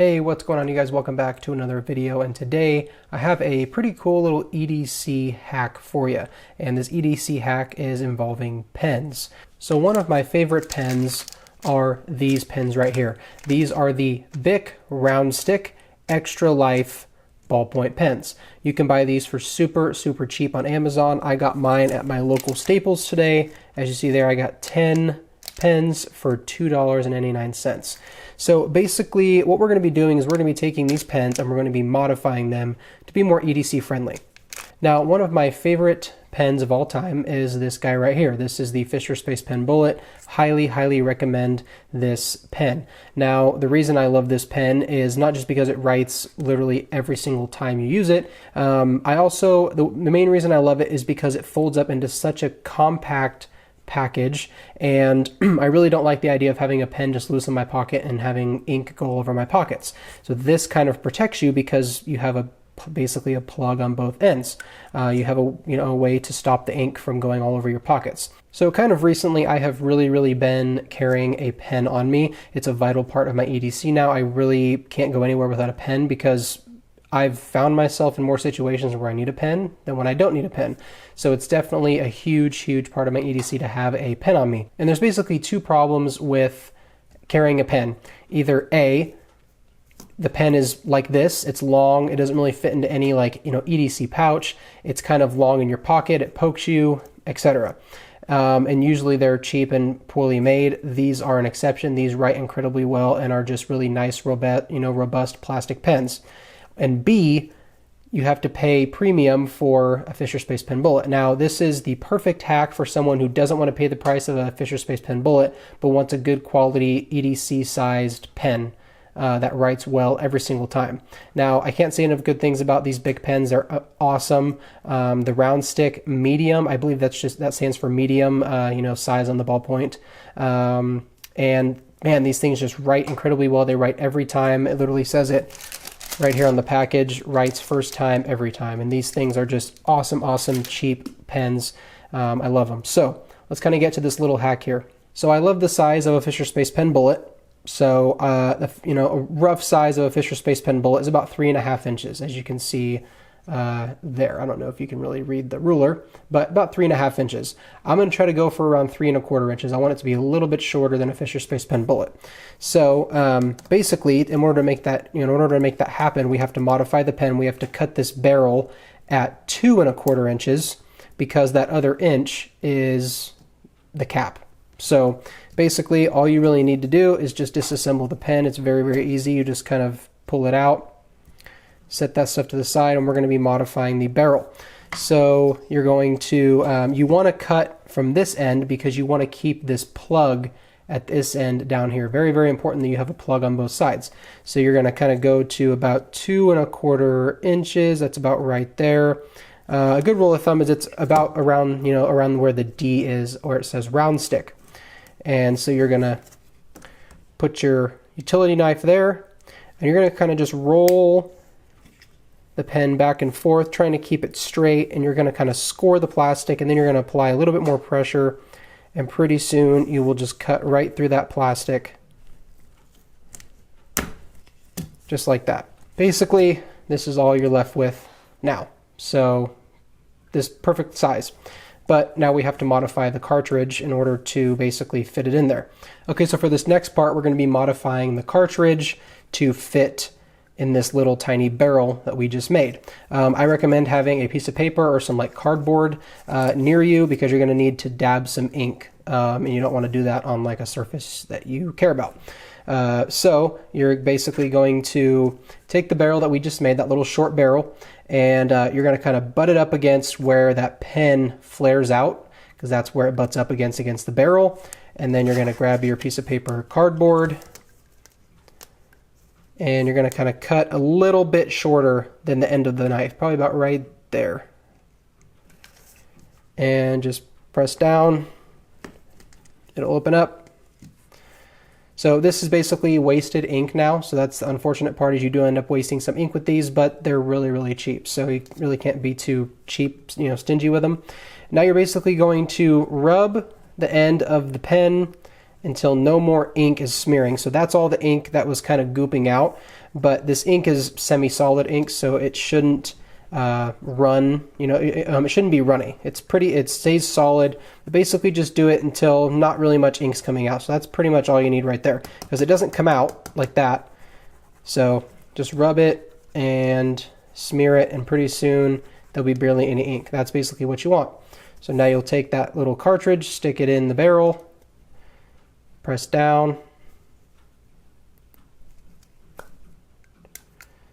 Hey, what's going on, you guys? Welcome back to another video, and today I have a pretty cool little EDC hack for you. And this EDC hack is involving pens. So one of my favorite pens are these pens right here. These are the Bic Round Stick Extra Life ballpoint pens. You can buy these for super cheap on Amazon. I got mine at my local Staples today. As you see there, I got 10 pens for $2.99. So basically what we're going to be doing is we're going to be taking these pens and we're going to be modifying them to be more EDC friendly. Now, one of my favorite pens of all time is this guy right here. This is the Fisher Space Pen Bullet. Highly recommend this pen. Now, the reason I love this pen is not just because it writes literally every single time you use it. The main reason I love it is because it folds up into such a compact package, and I really don't like the idea of having a pen just loose in my pocket and having ink go all over my pockets. So this kind of protects you because you have basically a plug on both ends. You have a way to stop the ink from going all over your pockets. So kind of recently I have really been carrying a pen on me. It's a vital part of my EDC now. I really can't go anywhere without a pen because I've found myself in more situations where I need a pen than when I don't need a pen. So it's definitely a huge part of my EDC to have a pen on me. And there's basically two problems with carrying a pen. Either A, the pen is like this, it's long, it doesn't really fit into any EDC pouch, it's kind of long in your pocket, it pokes you, etc. And usually they're cheap and poorly made. These are an exception. These write incredibly well and are just really nice, robust plastic pens. And B, you have to pay premium for a Fisher Space Pen Bullet. Now, this is the perfect hack for someone who doesn't want to pay the price of a Fisher Space Pen Bullet, but wants a good quality EDC-sized pen that writes well every single time. Now, I can't say enough good things about these Bic pens. They're awesome. The Round Stick Medium, I believe that stands for medium, size on the ballpoint. And man, these things just write incredibly well. They write every time. It literally says it right here on the package, writes first time every time. And these things are just awesome cheap pens. I love them. So let's kind of get to this little hack here. So I love the size of a Fisher Space Pen Bullet. So a rough size of a Fisher Space Pen Bullet is about 3.5 inches, as you can see there. I don't know if you can really read the ruler, but about 3.5 inches. I'm going to try to go for around 3.25 inches. I want it to be a little bit shorter than a Fisher Space Pen Bullet. So basically, in order to make that, happen, we have to modify the pen. We have to cut this barrel at 2.25 inches because that other inch is the cap. So basically, all you really need to do is just disassemble the pen. It's very easy. You just kind of pull it out, set that stuff to the side, and we're going to be modifying the barrel. So you're going to, you want to cut from this end because you want to keep this plug at this end down here. Very important that you have a plug on both sides. So you're going to kind of go to about 2.25 inches. That's about right there. A good rule of thumb is it's about around where the D is, or it says round stick. And so you're going to put your utility knife there, and you're going to kind of just roll the pen back and forth, trying to keep it straight, and you're going to kind of score the plastic, and then you're going to apply a little bit more pressure, and pretty soon you will just cut right through that plastic, just like that. Basically, this is all you're left with now. So this perfect size. But now we have to modify the cartridge in order to basically fit it in there. Okay, so for this next part, we're going to be modifying the cartridge to fit in this little tiny barrel that we just made. I recommend having a piece of paper or some cardboard near you because you're going to need to dab some ink, and you don't want to do that on a surface that you care about. So you're basically going to take the barrel that we just made, that little short barrel, and you're going to kind of butt it up against where that pen flares out, because that's where it butts up against the barrel. And then you're going to grab your piece of paper or cardboard, and you're going to kind of cut a little bit shorter than the end of the knife, probably about right there. And just press down. It'll open up. So this is basically wasted ink now. So that's the unfortunate part, is you do end up wasting some ink with these, but they're really cheap. So you really can't be too cheap, stingy with them. Now you're basically going to rub the end of the pen until no more ink is smearing. So that's all the ink that was kind of gooping out. but this ink is semi-solid ink, so it shouldn't run, you know, it shouldn't be runny. It stays solid. Basically just do it until not really much ink's coming out. So that's pretty much all you need right there, because it doesn't come out like that. So just rub it and smear it, and pretty soon there'll be barely any ink. That's basically what you want. So now you'll take that little cartridge, stick it in the barrel, press down.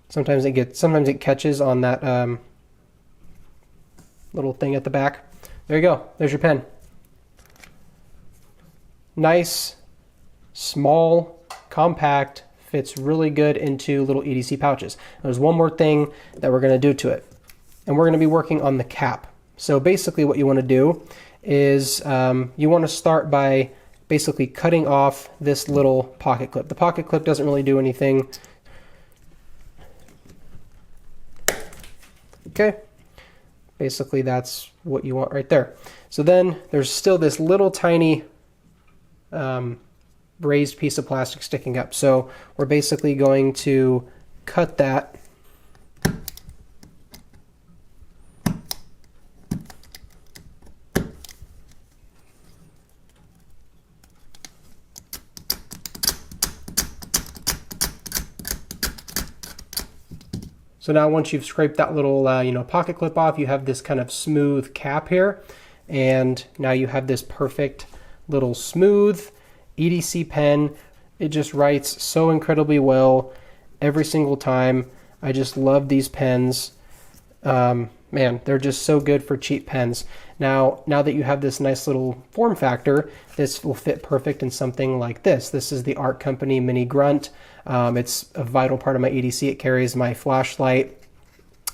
Sometimes it catches on that little thing at the back. There you go. There's your pen. Nice, small, compact, fits really good into little EDC pouches. There's one more thing that we're going to do to it, and we're going to be working on the cap. So basically what you want to do is you want to start by basically cutting off this little pocket clip. The pocket clip doesn't really do anything. Okay, basically that's what you want right there. So then there's still this little tiny raised piece of plastic sticking up. So we're basically going to cut that . So now once you've scraped that little pocket clip off, you have this kind of smooth cap here, and now you have this perfect little smooth EDC pen. It just writes so incredibly well every single time. I just love these pens. Man, they're just so good for cheap pens. Now that you have this nice little form factor, this will fit perfect in something like this. This is the Art Company Mini Grunt. It's a vital part of my EDC. It carries my flashlight,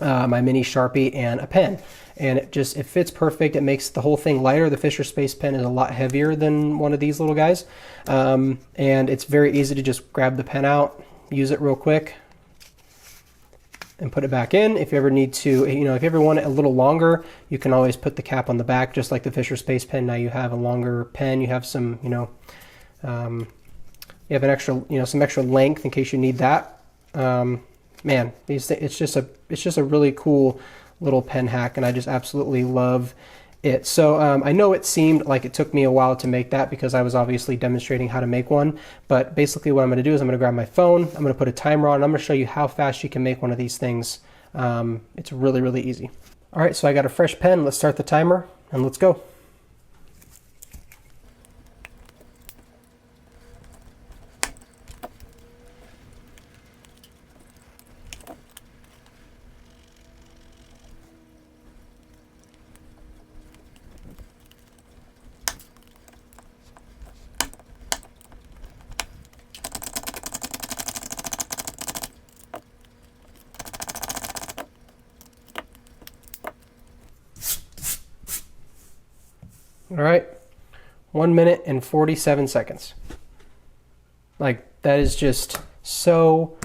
my mini Sharpie, and a pen. And it fits perfect. It makes the whole thing lighter. The Fisher Space Pen is a lot heavier than one of these little guys. And it's very easy to just grab the pen out, use it real quick, and put it back in. If you ever need to, if you ever want it a little longer, you can always put the cap on the back, just like the Fisher Space Pen. Now you have a longer pen. You have some, you have an extra, some extra length in case you need that. Man, it's just a really cool little pen hack, and I just absolutely love it. So I know it seemed like it took me a while to make that because I was obviously demonstrating how to make one, but basically what I'm going to do is I'm going to grab my phone, I'm going to put a timer on, and I'm going to show you how fast you can make one of these things. It's really, really easy. All right, so I got a fresh pen. Let's start the timer and let's go. All right, 1 minute and 47 seconds. Like, that is just so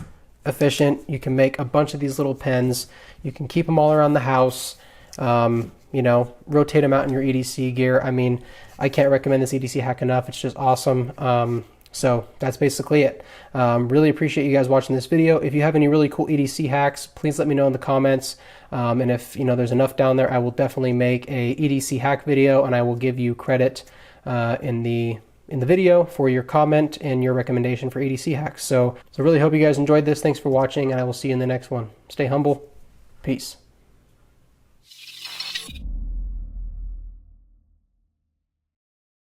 efficient. You can make a bunch of these little pens. You can keep them all around the house, rotate them out in your EDC gear. I mean, I can't recommend this EDC hack enough. It's just awesome. So that's basically it. Really appreciate you guys watching this video. If you have any really cool EDC hacks, please let me know in the comments. And if there's enough down there, I will definitely make a EDC hack video, and I will give you credit in the video for your comment and your recommendation for EDC hacks. So really hope you guys enjoyed this. Thanks for watching, and I will see you in the next one. Stay humble. Peace.